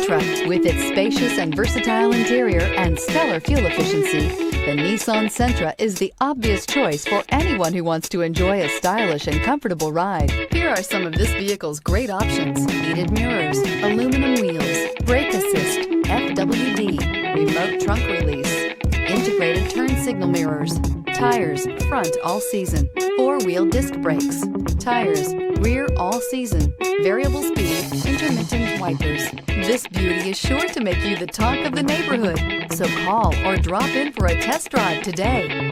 Sentra. With its spacious and versatile interior and stellar fuel efficiency, the Nissan Sentra is the obvious choice for anyone who wants to enjoy a stylish and comfortable ride. Here are some of this vehicle's great options: heated mirrors, aluminum wheels, brake assist, FWD, remote trunk release, integrated turn signal mirrors, tires front all season, 4-wheel disc brakes, tires rear all season, variable speed, intermittent wipers. This beauty is sure to make you the talk of the neighborhood. So call or drop in for a test drive today.